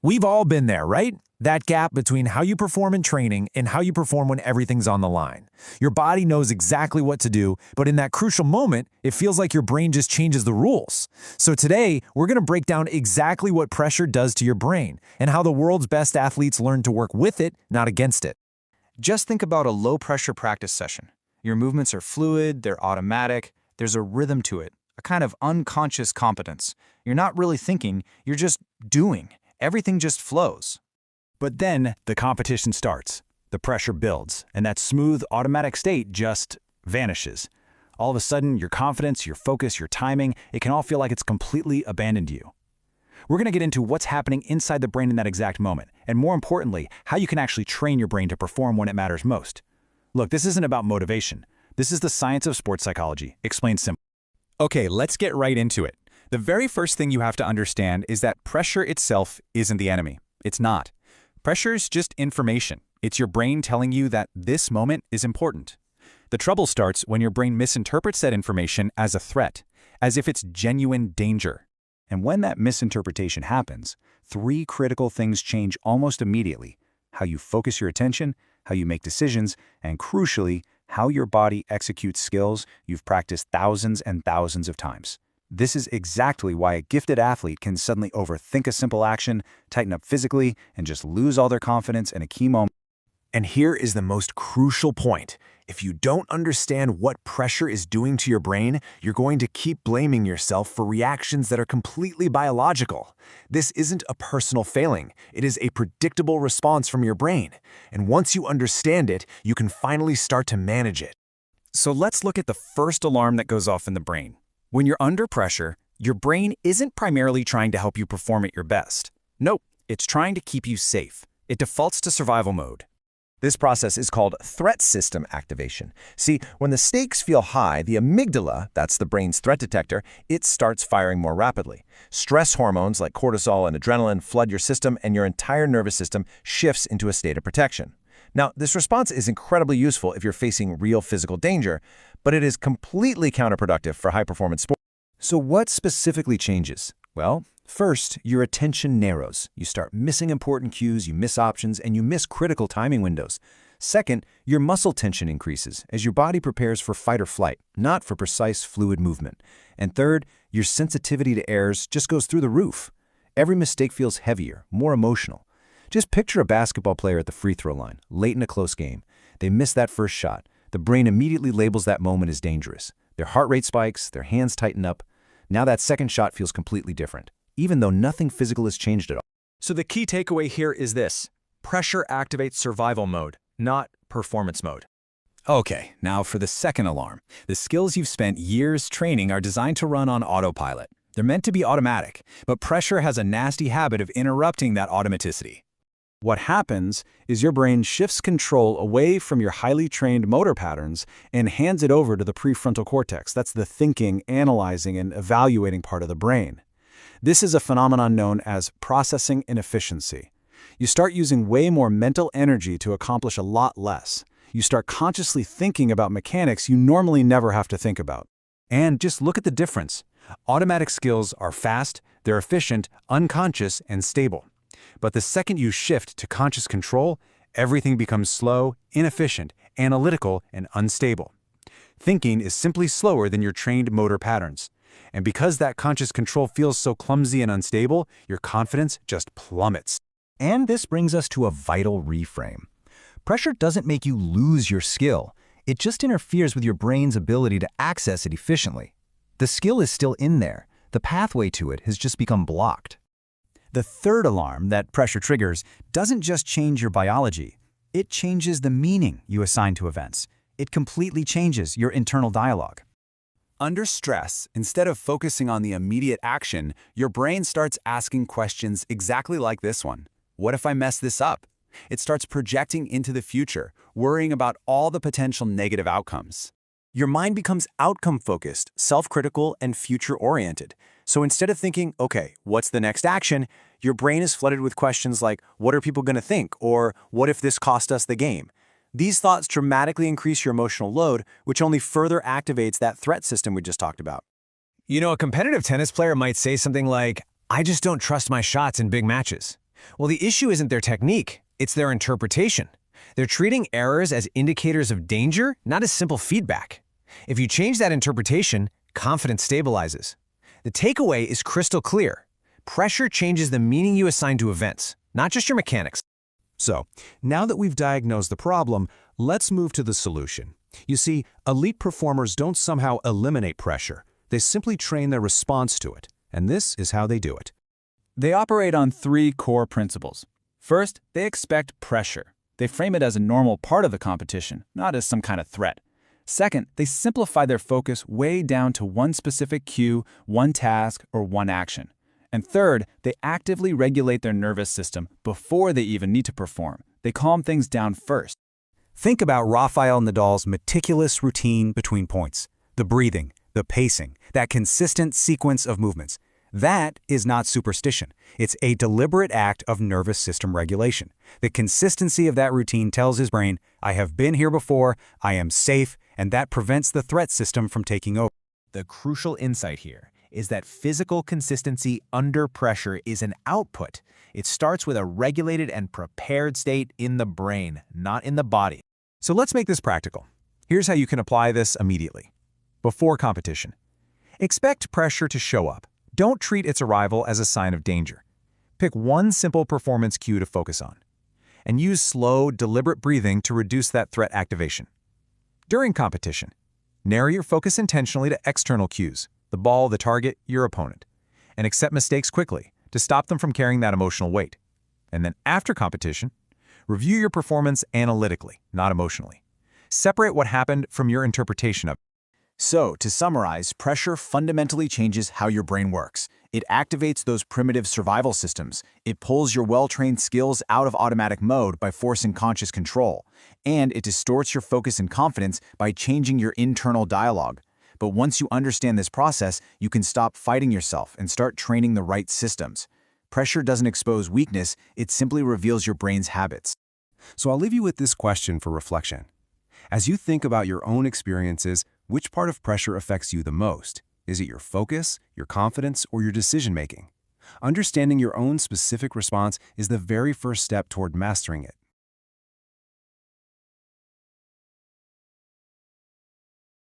We've all been there, right? That gap between how you perform in training and how you perform when everything's on the line. Your body knows exactly what to do, but in that crucial moment, it feels like your brain just changes the rules. So today, we're going to break down exactly what pressure does to your brain and how the world's best athletes learn to work with it, not against it. Just think about a low-pressure practice session. Your movements are fluid, they're automatic, there's a rhythm to it, a kind of unconscious competence. You're not really thinking, you're just doing. Everything just flows. But then the competition starts, the pressure builds, and that smooth, automatic state just vanishes. All of a sudden, your confidence, your focus, your timing, it can all feel like it's completely abandoned you. We're going to get into what's happening inside the brain in that exact moment, and more importantly, how you can actually train your brain to perform when it matters most. Look, this isn't about motivation. This is the science of sports psychology, explained simply. Okay, let's get right into it. The very first thing you have to understand is that pressure itself isn't the enemy. It's not. Pressure is just information. It's your brain telling you that this moment is important. The trouble starts when your brain misinterprets that information as a threat, as if it's genuine danger. And when that misinterpretation happens, three critical things change almost immediately: how you focus your attention, how you make decisions, and crucially, how your body executes skills you've practiced thousands and thousands of times. This is exactly why a gifted athlete can suddenly overthink a simple action, tighten up physically, and just lose all their confidence in a key moment. And here is the most crucial point. If you don't understand what pressure is doing to your brain, you're going to keep blaming yourself for reactions that are completely biological. This isn't a personal failing. It is a predictable response from your brain. And once you understand it, you can finally start to manage it. So let's look at the first alarm that goes off in the brain. When you're under pressure, your brain isn't primarily trying to help you perform at your best. Nope, it's trying to keep you safe. It defaults to survival mode. This process is called threat system activation. See, when the stakes feel high, the amygdala, that's the brain's threat detector, it starts firing more rapidly. Stress hormones like cortisol and adrenaline flood your system, and your entire nervous system shifts into a state of protection. Now, this response is incredibly useful if you're facing real physical danger, but it is completely counterproductive for high-performance sports. So what specifically changes? Well, first, your attention narrows. You start missing important cues, you miss options, and you miss critical timing windows. Second, your muscle tension increases as your body prepares for fight or flight, not for precise, fluid movement. And third, your sensitivity to errors just goes through the roof. Every mistake feels heavier, more emotional. Just picture a basketball player at the free throw line, late in a close game. They miss that first shot. The brain immediately labels that moment as dangerous. Their heart rate spikes, their hands tighten up. Now that second shot feels completely different, even though nothing physical has changed at all. So the key takeaway here is this: pressure activates survival mode, not performance mode. Okay, now for the second alarm. The skills you've spent years training are designed to run on autopilot. They're meant to be automatic, but pressure has a nasty habit of interrupting that automaticity. What happens is your brain shifts control away from your highly trained motor patterns and hands it over to the prefrontal cortex. That's the thinking, analyzing, and evaluating part of the brain. This is a phenomenon known as processing inefficiency. You start using way more mental energy to accomplish a lot less. You start consciously thinking about mechanics you normally never have to think about. And just look at the difference. Automatic skills are fast, they're efficient, unconscious, and stable. But the second you shift to conscious control, everything becomes slow, inefficient, analytical, and unstable. Thinking is simply slower than your trained motor patterns. And because that conscious control feels so clumsy and unstable, your confidence just plummets. And this brings us to a vital reframe. Pressure doesn't make you lose your skill. It just interferes with your brain's ability to access it efficiently. The skill is still in there. The pathway to it has just become blocked. The third alarm that pressure triggers doesn't just change your biology. It changes the meaning you assign to events. It completely changes your internal dialogue. Under stress, instead of focusing on the immediate action, your brain starts asking questions exactly like this one. What if I mess this up? It starts projecting into the future, worrying about all the potential negative outcomes. Your mind becomes outcome-focused, self-critical, and future-oriented. So instead of thinking, okay, what's the next action, your brain is flooded with questions like, what are people going to think? Or what if this cost us the game? These thoughts dramatically increase your emotional load, which only further activates that threat system we just talked about. You know, a competitive tennis player might say something like, I just don't trust my shots in big matches. Well, the issue isn't their technique, it's their interpretation. They're treating errors as indicators of danger, not as simple feedback. If you change that interpretation, confidence stabilizes. The takeaway is crystal clear. Pressure changes the meaning you assign to events, not just your mechanics. So, now that we've diagnosed the problem, let's move to the solution. You see, elite performers don't somehow eliminate pressure. They simply train their response to it. And this is how they do it. They operate on 3 core principles. First, they expect pressure. They frame it as a normal part of the competition, not as some kind of threat. Second, they simplify their focus way down to one specific cue, one task, or one action. And third, they actively regulate their nervous system before they even need to perform. They calm things down first. Think about Rafael Nadal's meticulous routine between points. The breathing, the pacing, that consistent sequence of movements. That is not superstition. It's a deliberate act of nervous system regulation. The consistency of that routine tells his brain, I have been here before, I am safe, and that prevents the threat system from taking over. The crucial insight here is that physical consistency under pressure is an output. It starts with a regulated and prepared state in the brain, not in the body. So let's make this practical. Here's how you can apply this immediately. Before competition, expect pressure to show up. Don't treat its arrival as a sign of danger. Pick one simple performance cue to focus on, and use slow, deliberate breathing to reduce that threat activation. During competition, narrow your focus intentionally to external cues, the ball, the target, your opponent, and accept mistakes quickly to stop them from carrying that emotional weight. And then after competition, review your performance analytically, not emotionally. Separate what happened from your interpretation of it. So, to summarize, pressure fundamentally changes how your brain works. It activates those primitive survival systems. It pulls your well-trained skills out of automatic mode by forcing conscious control. And it distorts your focus and confidence by changing your internal dialogue. But once you understand this process, you can stop fighting yourself and start training the right systems. Pressure doesn't expose weakness, it simply reveals your brain's habits. So I'll leave you with this question for reflection. As you think about your own experiences, which part of pressure affects you the most? Is it your focus, your confidence, or your decision-making? Understanding your own specific response is the very first step toward mastering it.